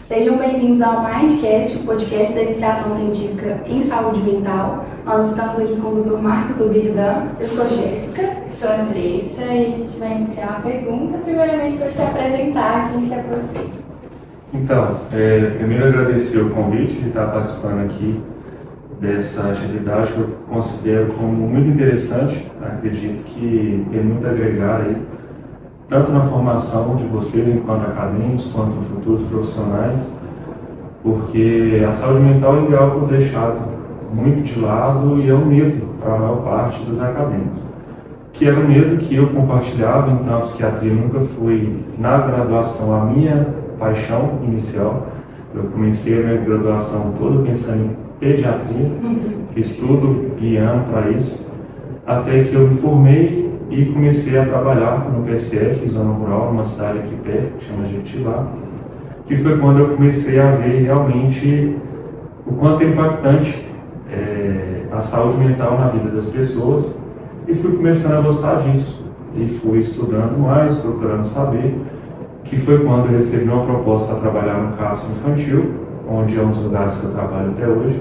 Sejam bem-vindos ao Mindcast, o podcast da Iniciação Científica em Saúde Mental. Nós estamos aqui com o Dr. Marcos Oberdan. Eu sou Jéssica. Eu sou a Andressa e a gente vai iniciar a pergunta, primeiramente para se apresentar quem que é você. Então, primeiro agradecer o convite de estar participando aqui dessa atividade que eu considero como muito interessante. Acredito que tem muito a agregar aí, tanto na formação de vocês enquanto acadêmicos, quanto futuros profissionais, porque a saúde mental é algo deixado muito de lado e é um medo para a maior parte dos acadêmicos. Que era um medo que eu compartilhava, então a psiquiatria nunca foi, na graduação, a minha paixão inicial. Eu comecei a minha graduação toda pensando em pediatria, fiz tudo guiando para isso, até que eu me formei e comecei a trabalhar no PSF, Zona Rural, numa cidade aqui perto, que chama Jequitibá, que foi quando eu comecei a ver realmente o quanto é impactante a saúde mental na vida das pessoas, e fui começando a gostar disso, e fui estudando mais, procurando saber, que foi quando eu recebi uma proposta para trabalhar no CAPS infantil, onde é um dos lugares que eu trabalho até hoje,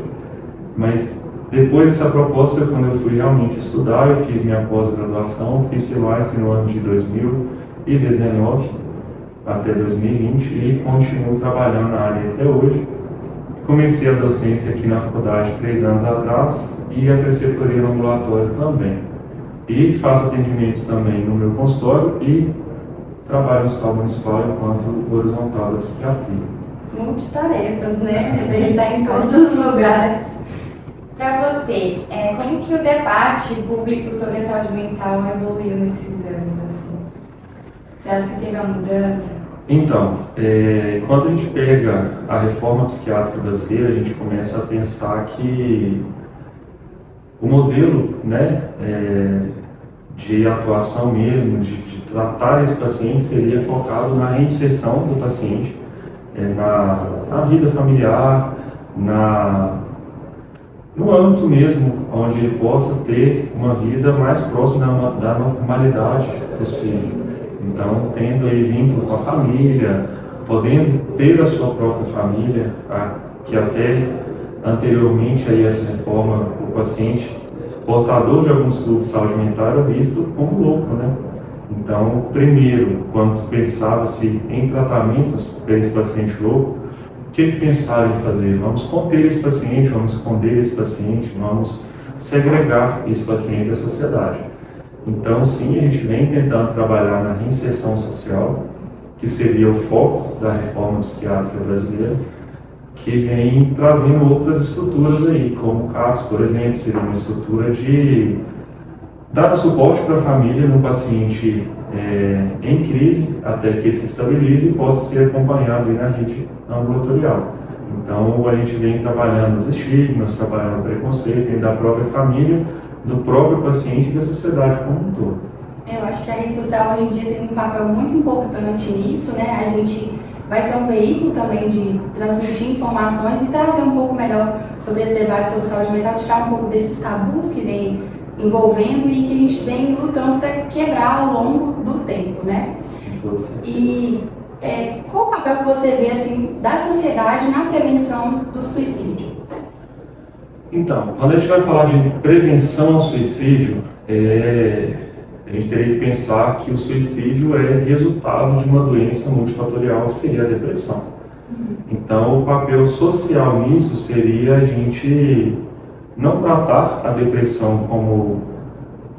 mas depois dessa proposta, quando eu fui realmente estudar, eu fiz minha pós-graduação, fiz pelo Einstein no ano de 2019 até 2020 e continuo trabalhando na área até hoje. Comecei a docência aqui na faculdade 3 anos atrás e a preceptoria no ambulatório também. E faço atendimentos também no meu consultório e trabalho no Hospital Municipal enquanto horizontal da psiquiatria. Multitarefas, né? Ele está em todos os lugares. Para você, como que o debate público sobre a saúde mental evoluiu nesses anos? Assim? Você acha que teve uma mudança? Então, quando a gente pega a reforma psiquiátrica brasileira, a gente começa a pensar que o modelo, né, de atuação mesmo, de tratar esse paciente seria focado na reinserção do paciente, na vida familiar, no âmbito mesmo, onde ele possa ter uma vida mais próxima da normalidade possível. Então, tendo aí vínculo com a família, podendo ter a sua própria família, que até anteriormente a essa reforma, o paciente portador de algum distúrbio de saúde mental era visto como louco, né? Então, primeiro, quando pensava-se em tratamentos para esse paciente louco, o que pensaram em fazer? Vamos conter esse paciente, vamos esconder esse paciente, vamos segregar esse paciente da sociedade. Então, sim, a gente vem tentando trabalhar na reinserção social, que seria o foco da reforma psiquiátrica brasileira, que vem trazendo outras estruturas aí, como o CAPS, por exemplo, seria uma estrutura de dar suporte para a família no paciente em crise, até que ele se estabilize e possa ser acompanhado aí na rede ambulatorial. Então, a gente vem trabalhando os estigmas, trabalhando o preconceito dentro da própria família, do próprio paciente e da sociedade como um todo. Eu acho que a rede social hoje em dia tem um papel muito importante nisso, né? A gente vai ser um veículo também de transmitir informações e trazer um pouco melhor sobre esse debate sobre saúde mental, tirar um pouco desses tabus que vem envolvendo e que a gente vem lutando para quebrar ao longo do tempo, né? E qual o papel que você vê assim da sociedade na prevenção do suicídio? Então, quando a gente vai falar de prevenção ao suicídio, a gente teria que pensar que o suicídio é resultado de uma doença multifatorial, que seria a depressão. Então, o papel social nisso seria a gente não tratar a depressão como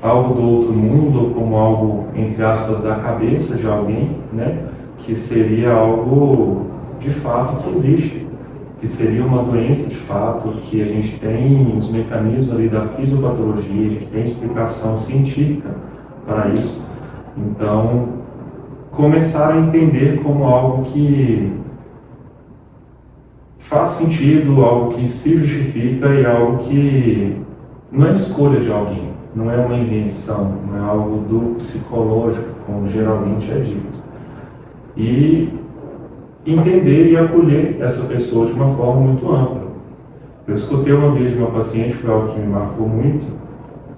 algo do outro mundo, ou como algo, entre aspas, da cabeça de alguém, né? Que seria algo de fato que existe, que seria uma doença de fato, que a gente tem os mecanismos ali da fisiopatologia, que tem explicação científica para isso. Então, começar a entender como algo que faz sentido, algo que se justifica e algo que não é escolha de alguém, não é uma invenção, não é algo do psicológico, como geralmente é dito. E entender e acolher essa pessoa de uma forma muito ampla. Eu escutei uma vez de uma paciente, foi algo que me marcou muito,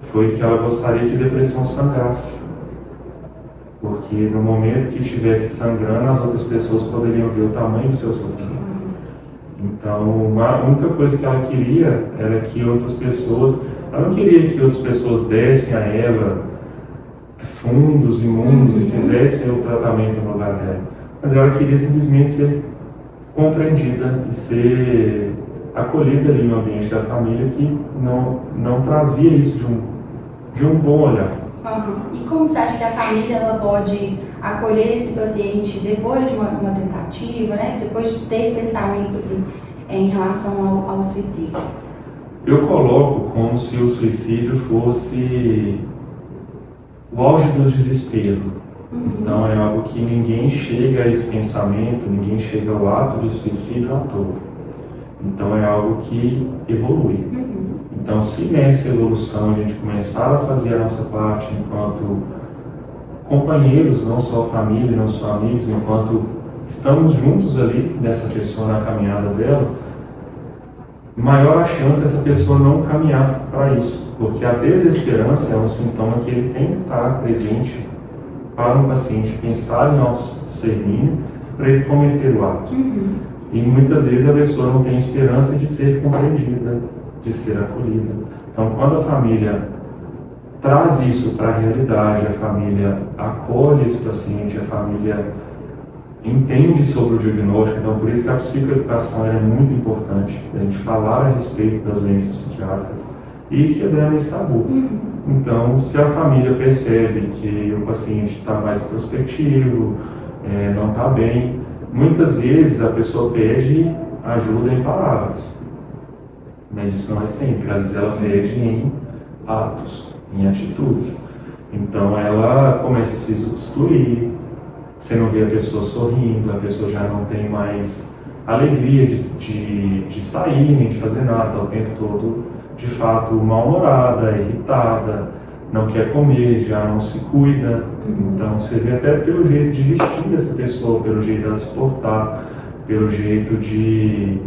foi que ela gostaria que depressão sangrasse. porque no momento que estivesse sangrando, as outras pessoas poderiam ver o tamanho do seu sofrimento. Então, a única coisa que ela queria era que outras pessoas, ela não queria que outras pessoas dessem a ela fundos imundos e fizessem o tratamento no lugar dela, mas ela queria simplesmente ser compreendida e ser acolhida ali no ambiente da família que não trazia isso de um bom olhar. E como você acha que a família ela pode acolher esse paciente depois de uma tentativa, né? Depois de ter pensamentos assim, em relação ao suicídio? Eu coloco como se o suicídio fosse o auge do desespero. Então é algo que ninguém chega a esse pensamento, ninguém chega ao ato de suicídio à toa. Então é algo que evolui. Então, se nessa evolução a gente começar a fazer a nossa parte enquanto companheiros, não só família, não só amigos, enquanto estamos juntos ali dessa pessoa na caminhada dela, maior a chance dessa pessoa não caminhar para isso, porque a desesperança é um sintoma que ele tem que estar presente para um paciente pensar em auto-extermínio para ele cometer o ato. E muitas vezes a pessoa não tem esperança de ser compreendida, de ser acolhida. Então, quando a família traz isso para a realidade, a família acolhe esse paciente, a família entende sobre o diagnóstico, então por isso que a psicoeducação é muito importante, a gente falar a respeito das doenças psiquiátricas e quebrando esse tabu. Então, se a família percebe que o paciente está mais introspectivo, não está bem, muitas vezes a pessoa pede ajuda em palavras, mas isso não é sempre, às vezes ela pede em atos, em atitudes. Então ela começa a se excluir, você não vê a pessoa sorrindo, a pessoa já não tem mais alegria de sair, nem de fazer nada, está o tempo todo, de fato, mal-humorada, irritada, não quer comer, já não se cuida. Então você vê até pelo jeito de vestir dessa pessoa, pelo jeito dela se portar, pelo jeito de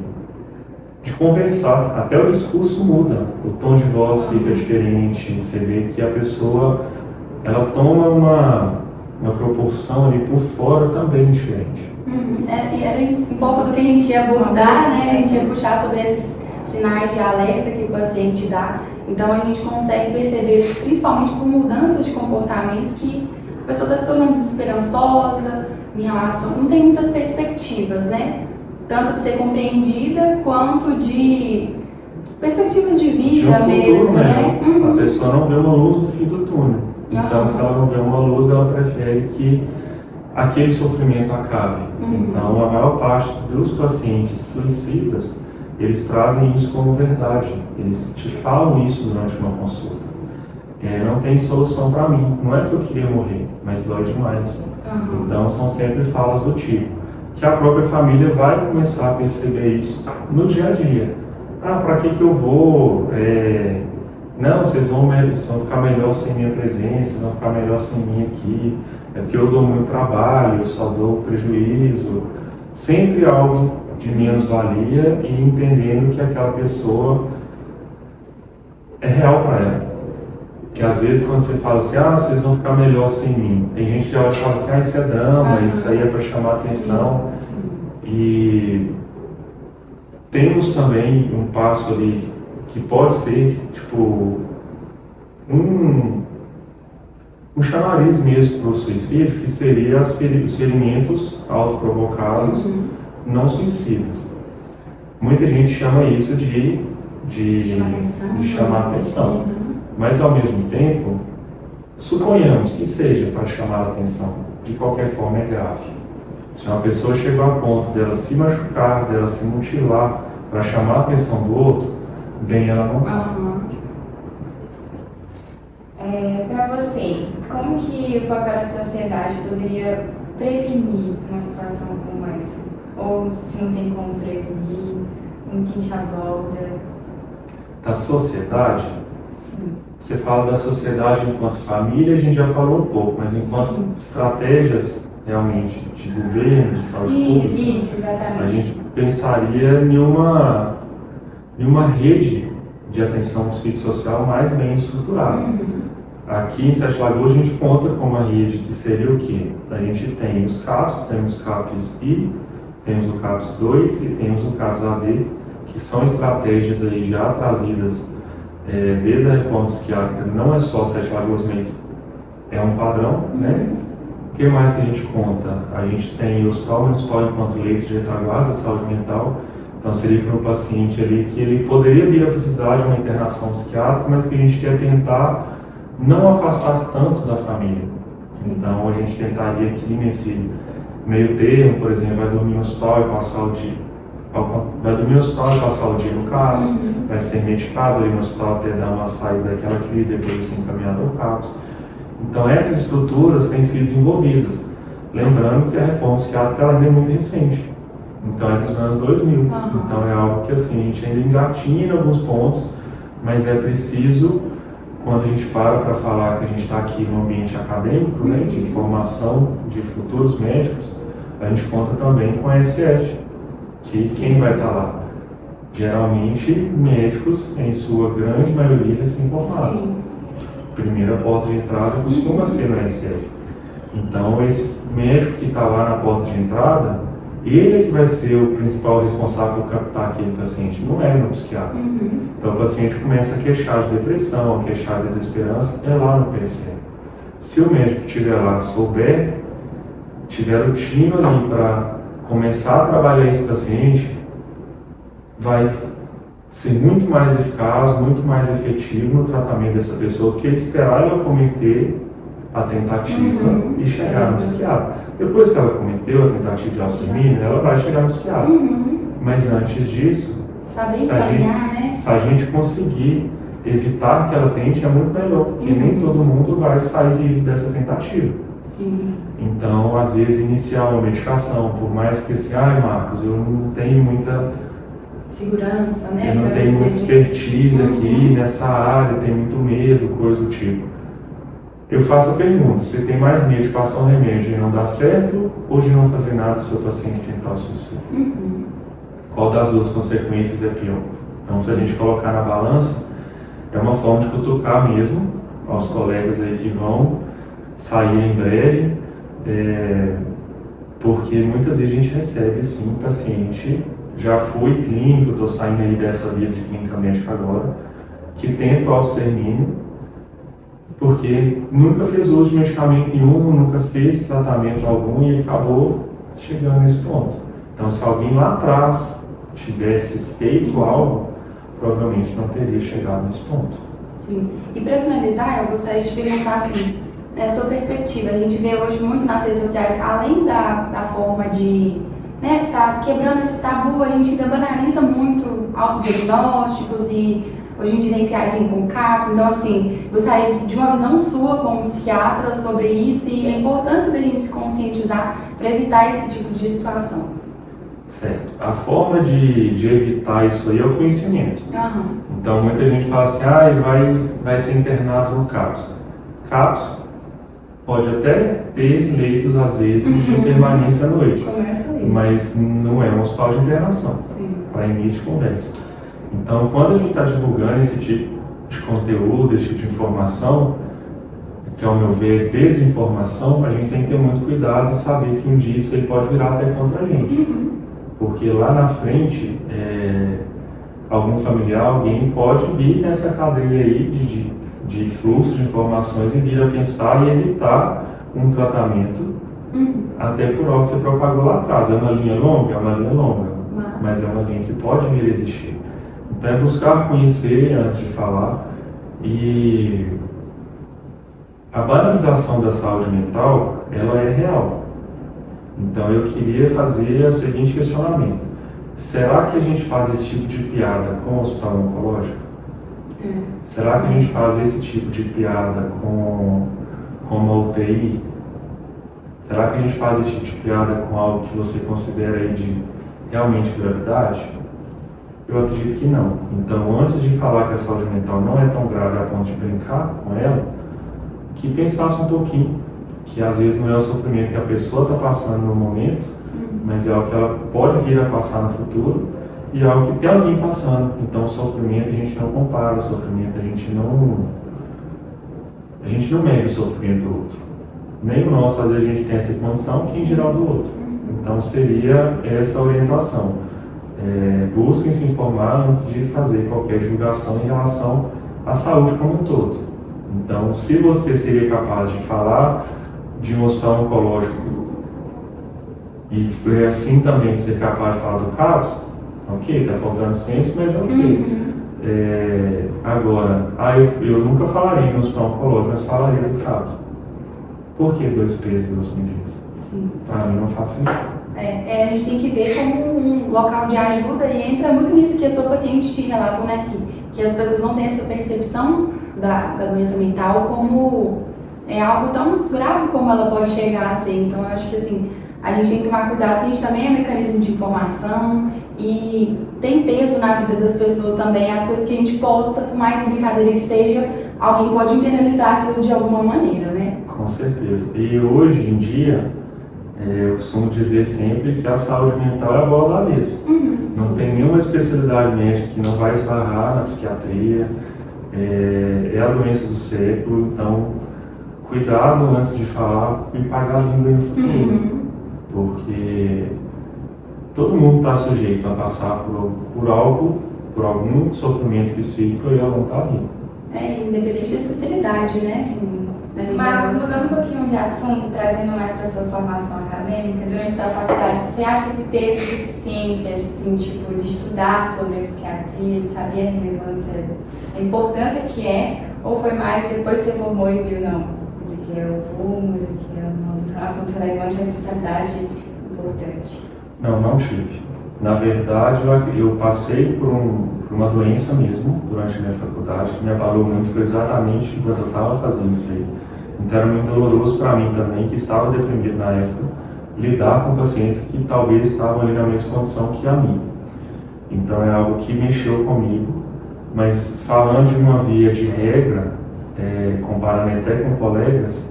conversar, até o discurso muda, o tom de voz fica diferente, você vê que a pessoa ela toma uma proporção ali por fora também diferente. Era um pouco do que a gente ia abordar, né? A gente ia puxar sobre esses sinais de alerta que o paciente dá. Então a gente consegue perceber, principalmente por mudanças de comportamento, que a pessoa está se tornando desesperançosa em relação, não tem muitas perspectivas, né? Tanto de ser compreendida quanto de perspectivas de vida de um mesmo, futuro, né? A pessoa não vê uma luz no fim do túnel. Então, se ela não vê uma luz, ela prefere que aquele sofrimento acabe. Então, a maior parte dos pacientes suicidas, eles trazem isso como verdade. Eles te falam isso durante uma consulta. Não tem solução para mim. Não é que eu queria morrer, mas dói demais. Então, são sempre falas do tipo que a própria família vai começar a perceber isso no dia a dia. Para que eu vou? Não, vocês vão ficar melhor sem minha presença, vocês vão ficar melhor sem mim aqui, é porque eu dou muito trabalho, eu só dou prejuízo. Sempre algo de menos-valia e entendendo que aquela pessoa é real para ela. Que às vezes quando você fala assim, vocês vão ficar melhor sem mim, tem gente que olha e fala assim, isso é drama, isso aí é para chamar atenção. E temos também um passo ali que pode ser tipo um chamariz mesmo para o suicídio, que seria os ferimentos autoprovocados não suicidas. Muita gente chama isso de chamar atenção. Mas ao mesmo tempo, suponhamos que seja para chamar a atenção, de qualquer forma é grave. Se uma pessoa chegou a ponto dela se machucar, dela se mutilar para chamar a atenção do outro, bem ela não está. Para você, como que o papel da sociedade poderia prevenir uma situação como essa? Ou se não tem como prevenir, como que a gente aborda? Da sociedade? Sim. Você fala da sociedade enquanto família, a gente já falou um pouco, mas enquanto estratégias realmente de governo, de saúde pública, Isso, exatamente. a gente pensaria em uma rede de atenção psicossocial mais bem estruturada. Aqui em Sete Lagoas a gente conta com uma rede que seria o quê? A gente tem os CAPs, temos o CAPs I, temos o CAPs 2 e temos o CAPs AD, que são estratégias aí já trazidas desde a reforma psiquiátrica, não é só Sete Lagoas, mas é um padrão, né? O que mais que a gente conta? A gente tem o Hospital Municipal enquanto leito de retaguarda de saúde mental, então seria para um paciente ali que ele poderia vir a precisar de uma internação psiquiátrica, mas que a gente quer tentar não afastar tanto da família. Então a gente tentaria aqui nesse meio termo, por exemplo, vai dormir no hospital e passar o dia. Vai dormir no hospital e passar o dia no CAPS, vai ser medicado ali no hospital até dar uma saída daquela crise e depois ser encaminhado ao CAPS. Então essas estruturas têm sido desenvolvidas. Lembrando que a reforma psiquiátrica ela ainda é muito recente. Então é dos anos 2000. Então é algo que assim, a gente ainda engatinha em alguns pontos, mas é preciso, quando a gente para falar que a gente está aqui no ambiente acadêmico, né, de formação de futuros médicos, a gente conta também com a SF, que quem vai estar lá? Geralmente médicos, em sua grande maioria, recém-formados. Primeira porta de entrada costuma ser no SF. Então esse médico que está lá na porta de entrada, ele é que vai ser o principal responsável por captar aquele paciente, não é no psiquiatra. Então o paciente começa a queixar de depressão, a queixar de desesperança, é lá no PSF. Se o médico que estiver lá souber, tiver o time ali para começar a trabalhar esse paciente, vai ser muito mais eficaz, muito mais efetivo no tratamento dessa pessoa, que esperar ela cometer a tentativa e chegar no psiquiatra. Depois que ela cometeu a tentativa de auxílio, ela vai chegar no psiquiatra. Mas antes disso, se a gente conseguir evitar que ela tente, é muito melhor, porque nem todo mundo vai sair livre dessa tentativa. Então, às vezes, iniciar uma medicação, por mais que assim, Marcos, eu não tenho muita segurança, né? Eu não tenho muita expertise aqui nessa área, tenho muito medo, coisa do tipo. Eu faço a pergunta, você tem mais medo de passar um remédio e não dar certo ou de não fazer nada do seu paciente tentar o suicídio? Qual das duas consequências é pior? Então, se a gente colocar na balança, é uma forma de cutucar mesmo aos colegas aí que vão sair em breve, porque muitas vezes a gente recebe sim paciente, já fui clínico, estou saindo aí dessa via de clínica médica agora, que tenta o auto-extermínio, porque nunca fez uso de medicamento nenhum, nunca fez tratamento algum e acabou chegando nesse ponto. Então, se alguém lá atrás tivesse feito algo, provavelmente não teria chegado nesse ponto. Sim. E para finalizar, eu gostaria de perguntar assim, sua perspectiva. A gente vê hoje muito nas redes sociais, além da forma de tá quebrando esse tabu, a gente ainda banaliza muito autodiagnósticos e hoje em dia tem piadinha com CAPS. Então, assim, gostaria de uma visão sua como psiquiatra sobre isso e a importância da gente se conscientizar para evitar esse tipo de situação. Certo. A forma de evitar isso aí é o conhecimento. Então, muita gente fala assim, vai ser internado no CAPS. CAPS pode até ter leitos, às vezes, de permanência à noite. Mas não é um hospital de internação, para início de conversa. Então, quando a gente está divulgando esse tipo de conteúdo, esse tipo de informação, que ao meu ver é desinformação, a gente tem que ter muito cuidado e saber que um dia isso aí pode virar até contra a gente. Porque lá na frente, algum familiar, alguém pode vir nessa cadeia aí de fluxo de informações e vir a pensar e evitar um tratamento até por algo que você propagou lá atrás. É uma linha longa? É uma linha longa, mas é uma linha que pode vir a existir. Então é buscar conhecer antes de falar. E a banalização da saúde mental, ela é real. Então eu queria fazer o seguinte questionamento. Será que a gente faz esse tipo de piada com o hospital oncológico? Será que a gente faz esse tipo de piada com uma UTI? Será que a gente faz esse tipo de piada com algo que você considera aí de realmente gravidade? Eu acredito que não. Então, antes de falar que a saúde mental não é tão grave a ponto de brincar com ela, que pensasse um pouquinho, que às vezes não é o sofrimento que a pessoa está passando no momento, mas é algo que ela pode vir a passar no futuro e é algo que tem alguém passando. Então, o sofrimento a gente não compara, o sofrimento a gente a gente não mede o sofrimento do outro. Nem o nosso, às vezes, a gente tem essa condição, quem dirá o do outro. Então, seria essa orientação. Busquem se informar antes de fazer qualquer julgação em relação à saúde como um todo. Então, se você seria capaz de falar de um hospital oncológico e assim também ser capaz de falar do CAPS, ok, está faltando senso, mas ok. Agora, eu nunca falaria de um hospital oncológico, mas falaria do CAPS. Por que 2 pesos e 2 medidas? Sim. Para mim não faz sentido. A gente tem que ver como um local de ajuda e entra muito nisso que a sua paciente te relatou, né? Que as pessoas não têm essa percepção da doença mental como algo tão grave como ela pode chegar a ser. Então, eu acho que assim, a gente tem que tomar cuidado, porque a gente também é mecanismo de informação e tem peso na vida das pessoas também. As coisas que a gente posta, por mais brincadeira que seja, alguém pode internalizar aquilo de alguma maneira, né? Com certeza. E hoje em dia, eu costumo dizer sempre que a saúde mental é a bola da vez. Não tem nenhuma especialidade médica que não vai esbarrar na psiquiatria. É a doença do século, então cuidado antes de falar e pagar a língua no futuro. Porque todo mundo está sujeito a passar por algo, por algum sofrimento psíquico e ela não está ali. Independente da especialidade, né? Assim, Marcos, mudando um pouquinho de assunto, trazendo mais para a sua formação acadêmica, durante sua faculdade, você acha que teve suficiência, assim, tipo, de estudar sobre a psiquiatria, de saber a relevância, a importância que é, ou foi mais depois que você formou e viu, não, esse aqui é o rumo, esse aqui é um assunto relevante, uma especialidade importante? Não tive. Na verdade, eu passei por uma doença mesmo, durante a minha faculdade, que me abalou muito, foi exatamente enquanto eu estava fazendo isso aí. Então era muito doloroso para mim também, que estava deprimido na época, lidar com pacientes que talvez estavam ali na mesma condição que a mim. Então é algo que mexeu comigo, mas falando de uma via de regra, comparando até com colegas,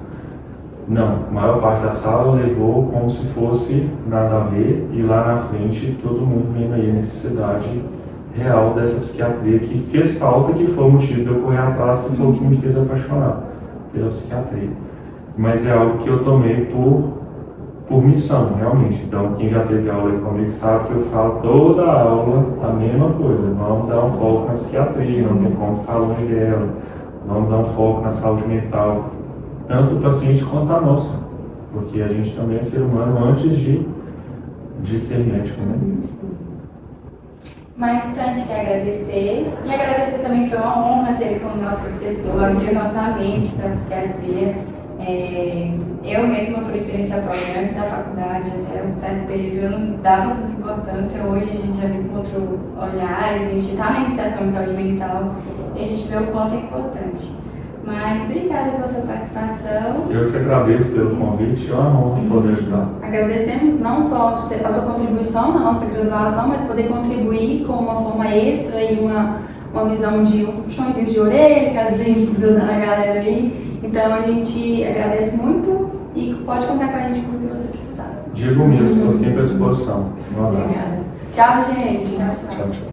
não, a maior parte da sala levou como se fosse nada a ver e lá na frente todo mundo vendo aí a necessidade real dessa psiquiatria que fez falta, que foi o motivo de eu correr atrás, que foi o que me fez apaixonar pela psiquiatria. Mas é algo que eu tomei por missão, realmente. Então quem já teve aula aí comigo sabe que eu falo toda a aula a mesma coisa. Vamos dar um foco na psiquiatria, não tem como ficar longe dela. Vamos dar um foco na saúde mental, tanto do paciente quanto a nossa, porque a gente também é ser humano antes de ser médico, né? Mas então a gente quer agradecer, e agradecer também, foi uma honra ter ele como nosso professor, abriu nossa mente para a psiquiatria. Eu mesma, por experiência própria, antes da faculdade, até um certo período, eu não dava tanta importância. Hoje a gente já viu com outro olhar, a gente está na iniciação em saúde mental e a gente vê o quanto é importante. Mas obrigada pela sua participação. Eu que agradeço pelo convite, é uma honra poder ajudar. Agradecemos não só a sua contribuição na nossa graduação, mas poder contribuir com uma forma extra e uma visão de uns puxões de orelha, que às vezes a gente precisa dar na galera aí. Então a gente agradece muito e pode contar com a gente com o que você precisar. Digo mesmo, estou sempre à disposição. Um abraço. Obrigada. Tchau, gente. Tchau, tchau.